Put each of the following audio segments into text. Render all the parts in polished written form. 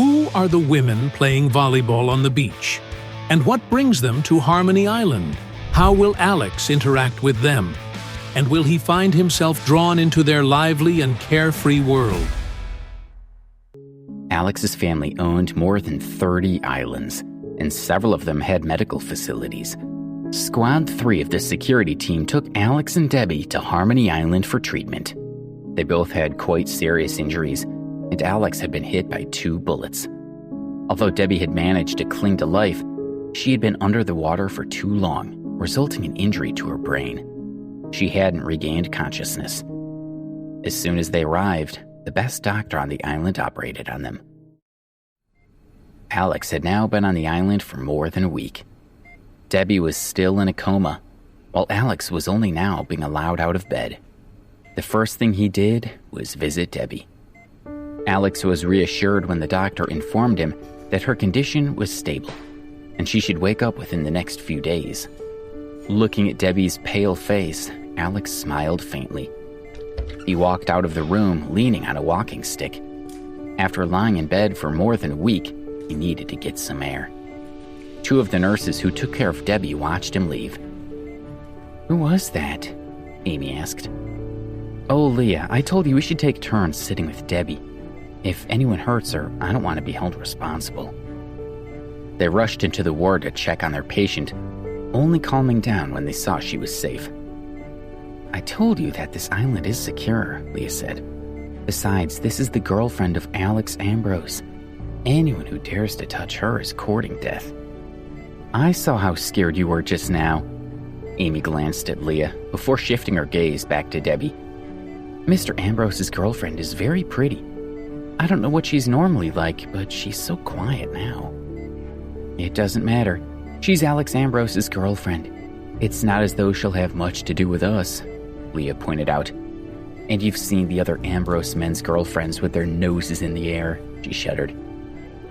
Who are the women playing volleyball on the beach? And what brings them to Harmony Island? How will Alex interact with them? And will he find himself drawn into their lively and carefree world? Alex's family owned more than 30 islands, and several of them had medical facilities. Squad 3 of the security team took Alex and Debbie to Harmony Island for treatment. They both had quite serious injuries, and Alex had been hit by 2 bullets. Although Debbie had managed to cling to life, she had been under the water for too long, resulting in injury to her brain. She hadn't regained consciousness. As soon as they arrived, the best doctor on the island operated on them. Alex had now been on the island for more than a week. Debbie was still in a coma, while Alex was only now being allowed out of bed. The first thing he did was visit Debbie. Alex was reassured when the doctor informed him that her condition was stable, and she should wake up within the next few days. Looking at Debbie's pale face, Alex smiled faintly. He walked out of the room leaning on a walking stick. After lying in bed for more than a week, he needed to get some air. 2 of the nurses who took care of Debbie watched him leave. "Who was that?" Amy asked. "Oh, Leah, I told you we should take turns sitting with Debbie. If anyone hurts her, I don't want to be held responsible." They rushed into the ward to check on their patient, only calming down when they saw she was safe. "I told you that this island is secure," Leah said. "Besides, this is the girlfriend of Alex Ambrose. Anyone who dares to touch her is courting death." "I saw how scared you were just now." Amy glanced at Leah before shifting her gaze back to Debbie. "Mr. Ambrose's girlfriend is very pretty. I don't know what she's normally like, but she's so quiet now." "It doesn't matter. She's Alex Ambrose's girlfriend. It's not as though she'll have much to do with us," Leah pointed out. "And you've seen the other Ambrose men's girlfriends with their noses in the air," she shuddered.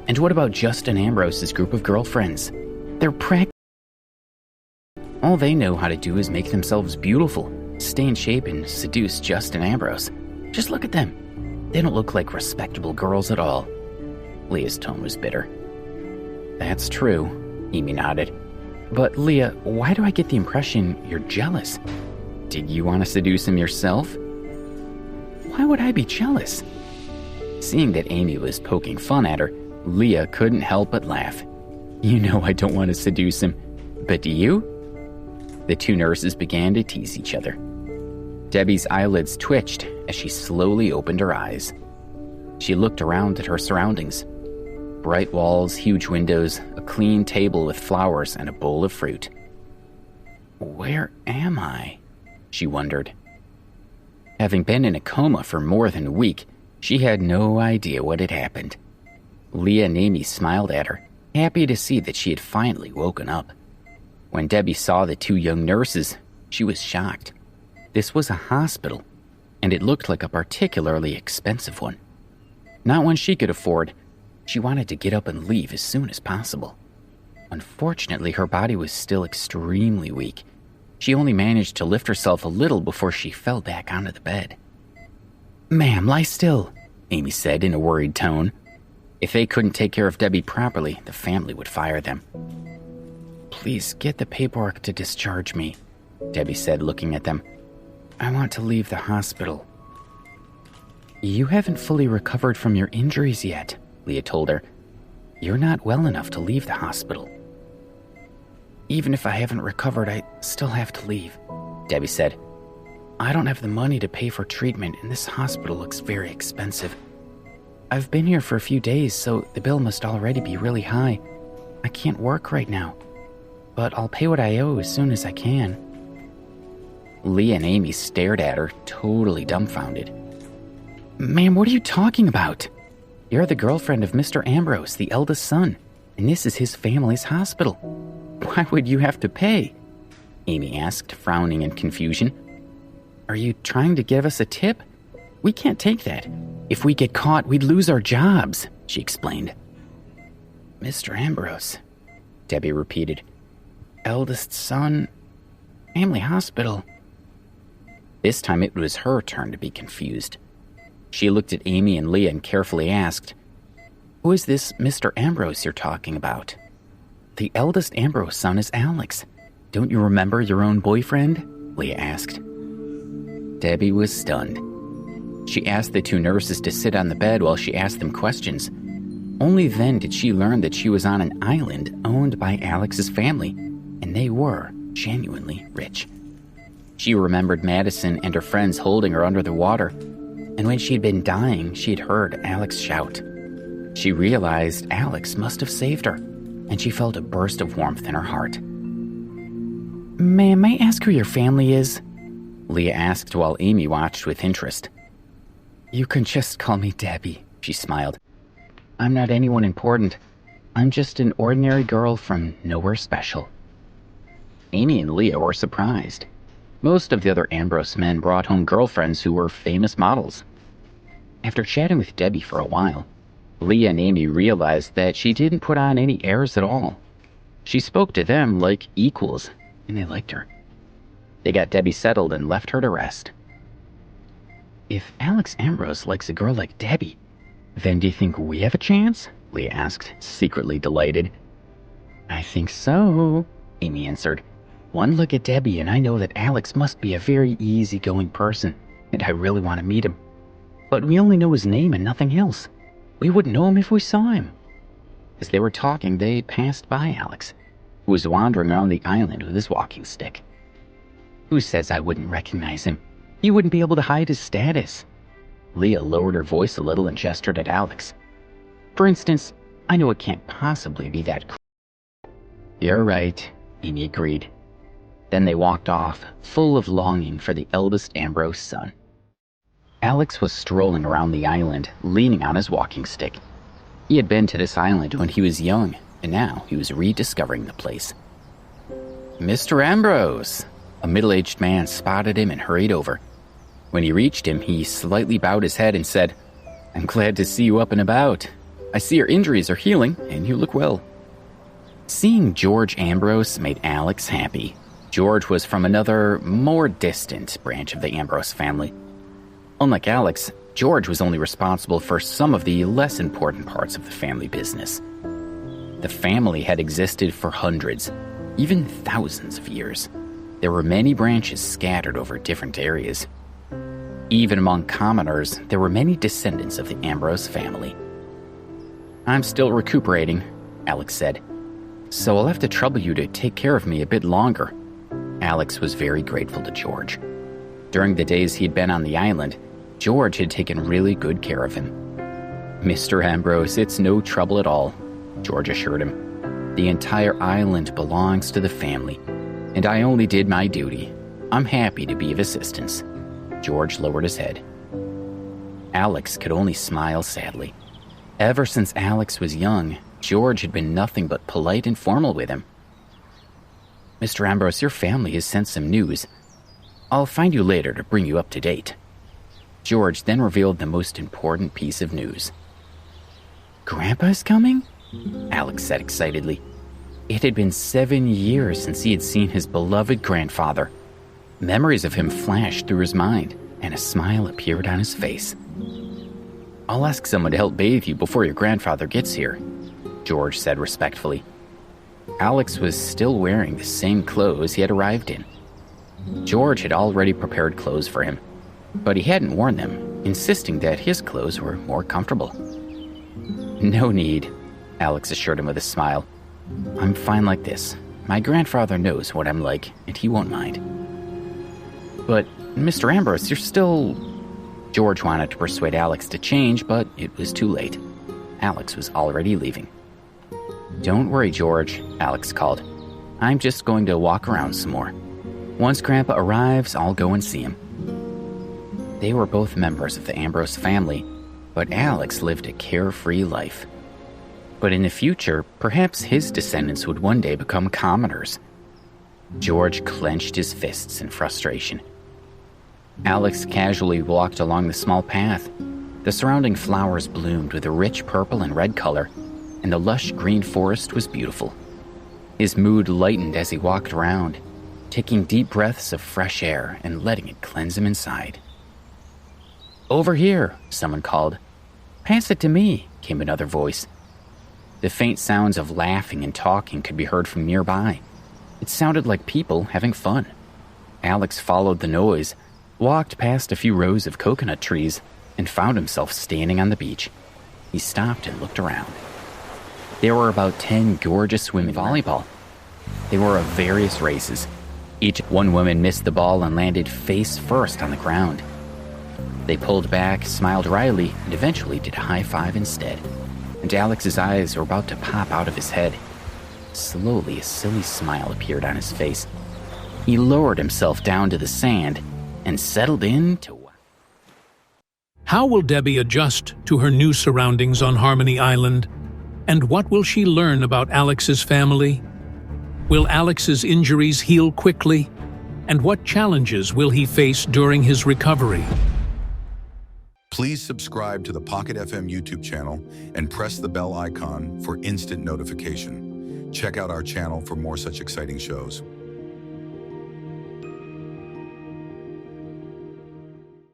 "And what about Justin Ambrose's group of girlfriends? They're all they know how to do is make themselves beautiful, stay in shape, and seduce Justin Ambrose. Just look at them. They don't look like respectable girls at all." Leah's tone was bitter. "That's true," Amy nodded. "But Leah, why do I get the impression you're jealous? Did you want to seduce him yourself?" "Why would I be jealous?" Seeing that Amy was poking fun at her, Leah couldn't help but laugh. "You know I don't want to seduce him, but do you?" The 2 nurses began to tease each other. Debbie's eyelids twitched as she slowly opened her eyes. She looked around at her surroundings. Bright walls, huge windows, a clean table with flowers, and a bowl of fruit. "Where am I?" she wondered. Having been in a coma for more than a week, she had no idea what had happened. Leah and Amy smiled at her, happy to see that she had finally woken up. When Debbie saw the 2 young nurses, she was shocked. This was a hospital, and it looked like a particularly expensive one. Not one she could afford. She wanted to get up and leave as soon as possible. Unfortunately, her body was still extremely weak. She only managed to lift herself a little before she fell back onto the bed. "Ma'am, lie still," Amy said in a worried tone. If they couldn't take care of Debbie properly, the family would fire them. "Please get the paperwork to discharge me," Debbie said, looking at them. "I want to leave the hospital." "You haven't fully recovered from your injuries yet," Leah told her. "You're not well enough to leave the hospital." "Even if I haven't recovered, I still have to leave," Debbie said. "I don't have the money to pay for treatment, and this hospital looks very expensive. I've been here for a few days, so the bill must already be really high. I can't work right now, but I'll pay what I owe as soon as I can." Leah and Amy stared at her, totally dumbfounded. "Ma'am, what are you talking about? You're the girlfriend of Mr. Ambrose, the eldest son, and this is his family's hospital. Why would you have to pay?" Amy asked, frowning in confusion. "Are you trying to give us a tip? We can't take that. If we get caught, we'd lose our jobs," she explained. "Mr. Ambrose," Debbie repeated. "Eldest son, family hospital." This time it was her turn to be confused. She looked at Amy and Leah and carefully asked, Who is this Mr. Ambrose you're talking about? The eldest Ambrose son is Alex. Don't you remember your own boyfriend? Leah asked. Debbie was stunned. She asked the two nurses to sit on the bed while she asked them questions. Only then did she learn that she was on an island owned by Alex's family, and they were genuinely rich. She remembered Madison and her friends holding her under the water, and when she'd been dying, she'd heard Alex shout. She realized Alex must have saved her, and she felt a burst of warmth in her heart. Ma'am, may I ask who your family is? Leah asked while Amy watched with interest. You can just call me Debbie, she smiled. I'm not anyone important. I'm just an ordinary girl from nowhere special. Amy and Leah were surprised. Most of the other Ambrose men brought home girlfriends who were famous models. After chatting with Debbie for a while, Leah and Amy realized that she didn't put on any airs at all. She spoke to them like equals, and they liked her. They got Debbie settled and left her to rest. If Alex Ambrose likes a girl like Debbie, then do you think we have a chance? Leah asked, secretly delighted. I think so, Amy answered. One look at Debbie and I know that Alex must be a very easygoing person, and I really want to meet him. But we only know his name and nothing else. We wouldn't know him if we saw him. As they were talking, they passed by Alex, who was wandering around the island with his walking stick. Who says I wouldn't recognize him? He wouldn't be able to hide his status. Leah lowered her voice a little and gestured at Alex. For instance, I know it can't possibly be that cool. You're right, Amy agreed. Then they walked off, full of longing for the eldest Ambrose son. Alex was strolling around the island, leaning on his walking stick. He had been to this island when he was young, and now he was rediscovering the place. Mr. Ambrose! A middle-aged man spotted him and hurried over. When he reached him, he slightly bowed his head and said, I'm glad to see you up and about. I see your injuries are healing, and you look well. Seeing George Ambrose made Alex happy. George was from another, more distant branch of the Ambrose family. Unlike Alex, George was only responsible for some of the less important parts of the family business. The family had existed for hundreds, even thousands of years. There were many branches scattered over different areas. Even among commoners, there were many descendants of the Ambrose family. I'm still recuperating, Alex said, so I'll have to trouble you to take care of me a bit longer. Alex was very grateful to George. During the days he'd been on the island, George had taken really good care of him. Mr. Ambrose, it's no trouble at all, George assured him. The entire island belongs to the family, and I only did my duty. I'm happy to be of assistance. George lowered his head. Alex could only smile sadly. Ever since Alex was young, George had been nothing but polite and formal with him. Mr. Ambrose, your family has sent some news. I'll find you later to bring you up to date. George then revealed the most important piece of news. Grandpa's coming? Alex said excitedly. It had been 7 years since he had seen his beloved grandfather. Memories of him flashed through his mind, and a smile appeared on his face. I'll ask someone to help bathe you before your grandfather gets here, George said respectfully. Alex was still wearing the same clothes he had arrived in. George had already prepared clothes for him, but he hadn't worn them, insisting that his clothes were more comfortable. No need, Alex assured him with a smile. I'm fine like this. My grandfather knows what I'm like, and he won't mind. But, Mr. Ambrose, you're still... George wanted to persuade Alex to change, but it was too late. Alex was already leaving. Don't worry, George, Alex called. I'm just going to walk around some more. Once Grandpa arrives, I'll go and see him. They were both members of the Ambrose family, but Alex lived a carefree life. But in the future, perhaps his descendants would one day become commoners. George clenched his fists in frustration. Alex casually walked along the small path. The surrounding flowers bloomed with a rich purple and red color, and the lush green forest was beautiful. His mood lightened as he walked around, taking deep breaths of fresh air and letting it cleanse him inside. Over here, someone called. Pass it to me, came another voice. The faint sounds of laughing and talking could be heard from nearby. It sounded like people having fun. Alex followed the noise, walked past a few rows of coconut trees, and found himself standing on the beach. He stopped and looked around. There were about 10 gorgeous women volleyball. They were of various races. One woman missed the ball and landed face first on the ground. They pulled back, smiled wryly, and eventually did a high five instead. And Alex's eyes were about to pop out of his head. Slowly, a silly smile appeared on his face. He lowered himself down to the sand and settled into... How will Debbie adjust to her new surroundings on Harmony Island? And what will she learn about Alex's family? Will Alex's injuries heal quickly? And what challenges will he face during his recovery? Please subscribe to the Pocket FM YouTube channel and press the bell icon for instant notification. Check out our channel for more such exciting shows.